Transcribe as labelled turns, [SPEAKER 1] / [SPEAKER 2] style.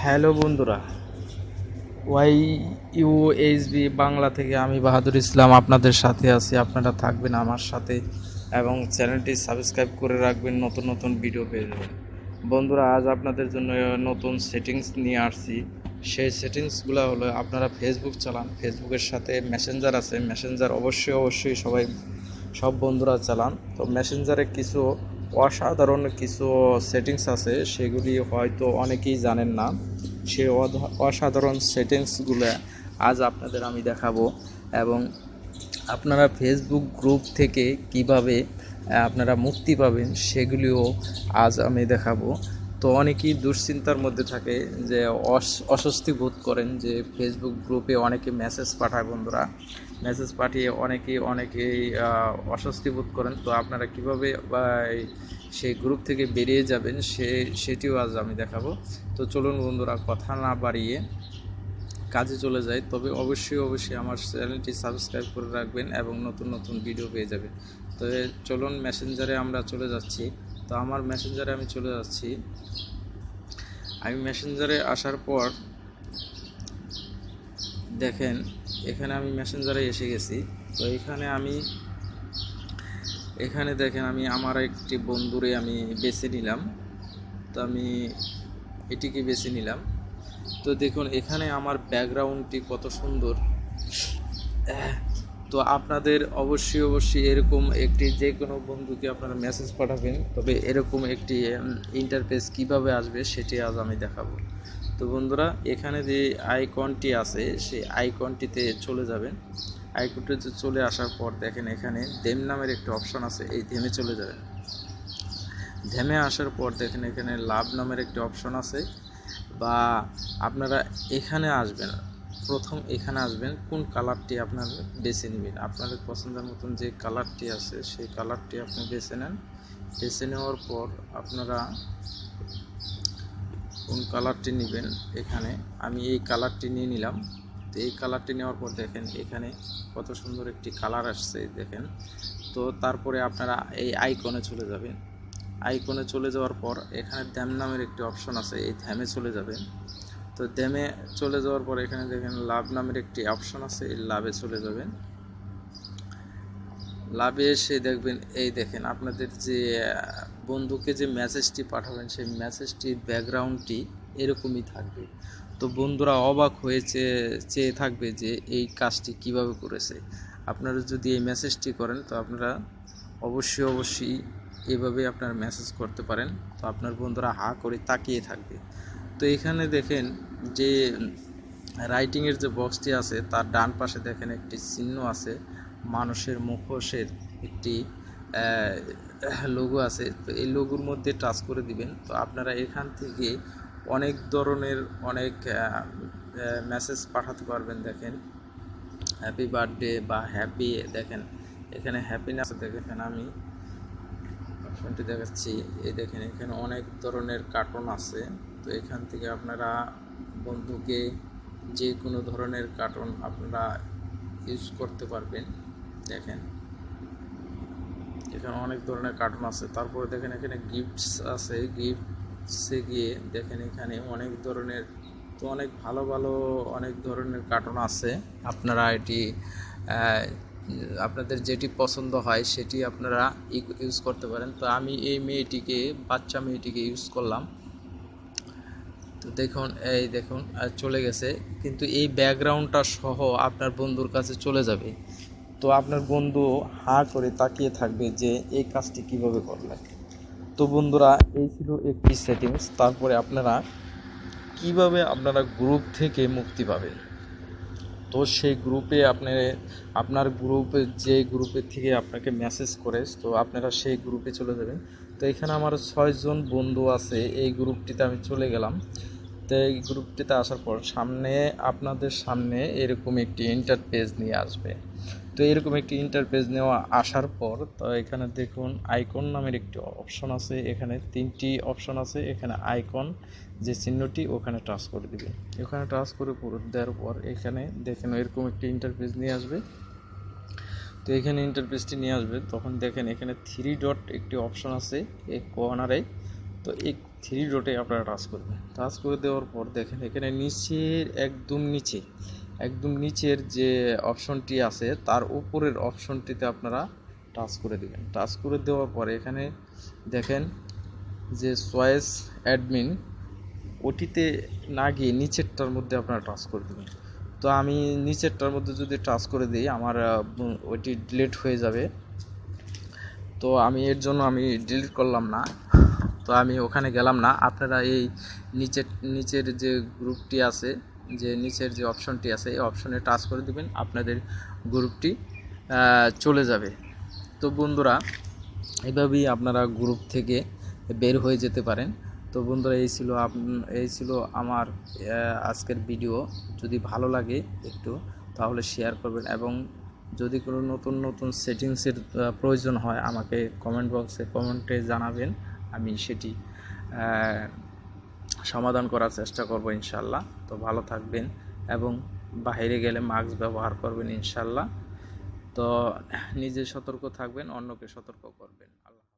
[SPEAKER 1] Hello বন্ধুরা, Y USB Bangla থেকে আমি বাহাদুর ইসলাম আপনাদের সাথে আছি। আপনারা থাকবেন আমার সাথে এবং চ্যানেলটি সাবস্ক্রাইব করে রাখবেন, নতুন নতুন ভিডিও পেয়ে যাবেন। বন্ধুরা, আজ আপনাদের জন্য নতুন সেটিংস নিয়ে আসছি। সেই সেটিংসগুলো হলো, আপনারা ফেসবুক চালান, ফেসবুকের সাথে মেসেঞ্জার আছে, মেসেঞ্জার অবশ্যই সব বন্ধুরা চালান। তো মেসেঞ্জারে কিছু অসাধারণ কিছু সেটিংস আছে, সেগুলি হয়তো অনেকেই জানেন না। সেই অসাধারণ সেটিংসগুলো আজ আপনাদের আমি দেখাবো, এবং আপনারা ফেসবুক গ্রুপ থেকে কিভাবে আপনারা মুক্তি পাবেন সেগুলিও আজ আমি দেখাবো। তো অনেকেই দুশ্চিন্তার মধ্যে থাকে, যে অস্বস্তি বোধ করেন যে ফেসবুক গ্রুপে অনেকে মেসেজ পাঠায়। বন্ধুরা, মেসেজ পাঠিয়ে অনেকেই অস্বস্তি বোধ করেন। তো আপনারা কিভাবে সেই গ্রুপ থেকে বেরিয়ে যাবেন সেটিও আজ আমি দেখাবো। তো চলুন বন্ধুরা, কথা না বাড়িয়ে কাজে চলে যায়। তবে অবশ্যই আমার চ্যানেলটি সাবস্ক্রাইব করে রাখবেন এবং নতুন নতুন ভিডিও পেয়ে যাবেন। তো চলুন মেসেঞ্জারে আমরা চলে যাচ্ছি। তো আমার মেসেঞ্জারে আমি চলে যাচ্ছি। আমি মেসেঞ্জারে আসার পর দেখেন, এখানে আমি মেসেঞ্জারে এসে গেছি। তো এখানে দেখেন, আমি আমার একটি বন্ধুরে আমি বেছে নিলাম। তো আমি এটিকে বেছে নিলাম। তো দেখুন, এখানে আমার ব্যাকগ্রাউন্ডটি কত সুন্দর। তো আপনাদের অবশ্যই এরকম একটি, যে কোনো বন্ধুকে আপনারা মেসেজ পাঠাবেন, তবে এরকম একটি ইন্টারফেস কিভাবে আসবে সেটি আজ আমি দেখাবো। তো বন্ধুরা, এখানে যে আইকনটি আছে সেই আইকনটিতে চলে যাবেন। আইকনটিতে চলে আসার পর দেখেন, এখানে দেম নামের একটি অপশন আছে, এই থেমে চলে যাবেন। থেমে আসার পর দেখেন, এখানে লাভ নামের একটি অপশন আছে, বা আপনারা এখানে আসবেন। প্রথম এখানে আসবেন, কোন কালারটি আপনার বেছে নেবেন। আপনাদের পছন্দের মতন যে কালারটি আছে সেই কালারটি আপনি বেছে নেন। বেছে নেওয়ার পর আপনারা কোন কালারটি নেবেন, এখানে আমি এই কালারটি নিয়ে নিলাম। তো এই কালারটি নেওয়ার পর দেখেন, এখানে কত সুন্দর একটি কালার আসছে দেখেন। তো তারপরে আপনারা এই আইকনে চলে যাবেন। আইকনে চলে যাওয়ার পর এখানে থ্যাম নামের একটি অপশন আছে, এই থ্যামে চলে যাবেন। তো থ্যামে চলে যাওয়ার পর এখানে দেখেন লাভ নামের একটি অপশন আছে, এই লাভে চলে যাবেন। লাভে এসে দেখবেন, এই দেখেন আপনাদের যে বন্ধুকে যে মেসেজটি পাঠাবেন সেই মেসেজটির ব্যাকগ্রাউন্ডটি এরকমই থাকবে। তো বন্ধুরা অবাক হয়েছে চেয়ে থাকবে যে এই কাজটি কিভাবে করেছে। আপনারা যদি এই মেসেজটি করেন, তো আপনারা অবশ্যই এভাবে আপনার মেসেজ করতে পারেন। তো আপনার বন্ধুরা হা করে তাকিয়ে থাকবে। তো এখানে দেখেন যে রাইটিংয়ের যে বক্সটি আছে তার ডান পাশে দেখেন একটি চিহ্ন আছে, মানুষের মুখোশের একটি লোগো আছে। তো এই লোগোর মধ্যে টাচ করে দিবেন। তো আপনারা এখান থেকে অনেক ধরনের মেসেজ পাঠাতে পারবেন। দেখেন, হ্যাপি বার্থডে বা হ্যাপি, দেখেন এখানে হ্যাপিনেস দেখেন, আমি অপশনটি দেখাচ্ছি। এই দেখেন, এখানে অনেক ধরনের কার্টুন আছে। তো এখান থেকে আপনারা বন্ধুকে যে কোনো ধরনের কার্টুন আপনারা ইউজ করতে পারবেন। দেখেন, এখানে অনেক ধরনের কার্টুন আছে। তারপরে দেখেন, এখানে গিফটস আছে। গিফটসে গিয়ে দেখেন, এখানে অনেক ধরনের, তো অনেক ভালো অনেক ধরনের কার্টুন আছে। আপনারা এটি আপনাদের যেটি পছন্দ হয় সেটি আপনারা ইউজ করতে পারেন। তো আমি এই বাচ্চা মেয়েটিকে ইউজ করলাম। তো দেখুন চলে গেছে, কিন্তু এই ব্যাকগ্রাউন্ডটা সহ আপনার বন্ধুর কাছে চলে যাবে। তো আপনার বন্ধু হা করে তাকিয়ে থাকবে যে এই কাজটি কিভাবে করলেন। তো বন্ধুরা, এই ছিল একটি সেটিংস। তারপরে কিভাবে আপনারা গ্রুপ থেকে মুক্তি পাবেন। তো সেই গ্রুপে আপনার যে গ্রুপের থেকে আপনাকে মেসেজ করে, তো আপনারা সেই গ্রুপে চলে যাবেন। তো এখানে আমার 6 জন বন্ধু আছে, এই গ্রুপটিতে আমি চলে গেলাম। তো এই গ্রুপটিতে আসার পর আপনাদের সামনে এরকম একটি ইন্টারপেজ নিয়ে আসবে। তো এরকম একটি ইন্টারপেজ আসার পর, তো এখানে দেখুন আইকন নামের একটি অপশন আছে। এখানে 3টি অপশন আছে। এখানে আইকন যে চিহ্নটি, ওখানে টাচ করে দিবেন। ওখানে টাচ করে দেওয়ার পর এখানে দেখেন এরকম একটি ইন্টারপেজ নিয়ে আসবে। তো এখানে ইন্টারপেজটি নিয়ে আসবে, তখন দেখেন এখানে 3 ডট একটি অপশন আছে এই কর্নারে। তো এই থ্রি ডটে আপনারা টাচ করবেন। টাচ করে দেওয়ার পর দেখেন এখানে নিচের একদম নিচের যে অপশনটি আছে তার উপরের অপশনটিতে আপনারা টাচ করে দেবেন। টাচ করে দেওয়ার পরে এখানে দেখেন যে চয়েস অ্যাডমিন, ওটিতে না গিয়ে নিচেরটার মধ্যে আপনারা টাচ করে দেবেন। তো আমি নিচেরটার মধ্যে যদি টাচ করে দিই আমার ওইটি ডিলিট হয়ে যাবে। তো আমি এর জন্য আমি ডিলিট করলাম না, তো আমি ওখানে গেলাম না। আপনারা এই নিচের যে গ্রুপটি আছে, যে নিচের যে অপশনটি আছে এই অপশনে টাচ করে দিবেন, আপনাদের গ্রুপটি চলে যাবে। তো বন্ধুরা এইভাবেই আপনারা গ্রুপ থেকে বের হয়ে যেতে পারেন। তো বন্ধুরা এই ছিল আমার আজকের ভিডিও। যদি ভালো লাগে একটু তাহলে শেয়ার করবেন, এবং যদি কোনো নতুন সেটিংসের প্রয়োজন হয় আমাকে কমেন্টে জানাবেন, আমি সেটি সমাধান করার চেষ্টা করব ইনশাল্লাহ। তো ভালো থাকবেন এবং বাইরে গেলে মাস্ক ব্যবহার করবেন ইনশাল্লাহ। তো নিজে সতর্ক থাকবেন, অন্যকে সতর্ক করবেন। আল্লাহ।